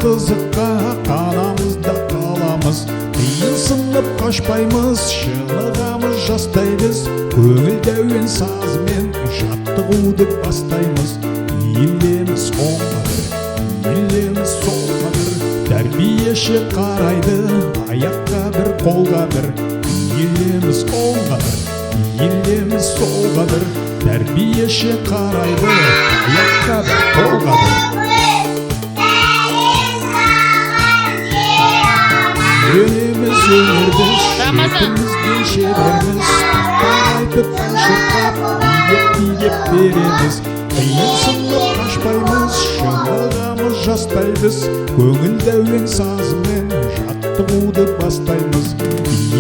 қызыққа қанамыз да қаламыз, қиынсынып қашпаймыз, шынығамыз жастаймыз, көңілді әуен сазымен жаттығуды бастаймыз. Елеміз оңға бір, елеміз солға бір, тәрбиеші қарайды, аяққа бір, қолға бір. Елеміз оңға бір, елеміз солға бір, тәрбиеші қарайды, аяққа бір, қолға бір. Өнеміз өнербіз, шетімізден шеберміз, айтып шырқап, билеп береміз. Қиынсынып қашпаймыз, шынығамыз жастаймыз, көңілді әуен сазымен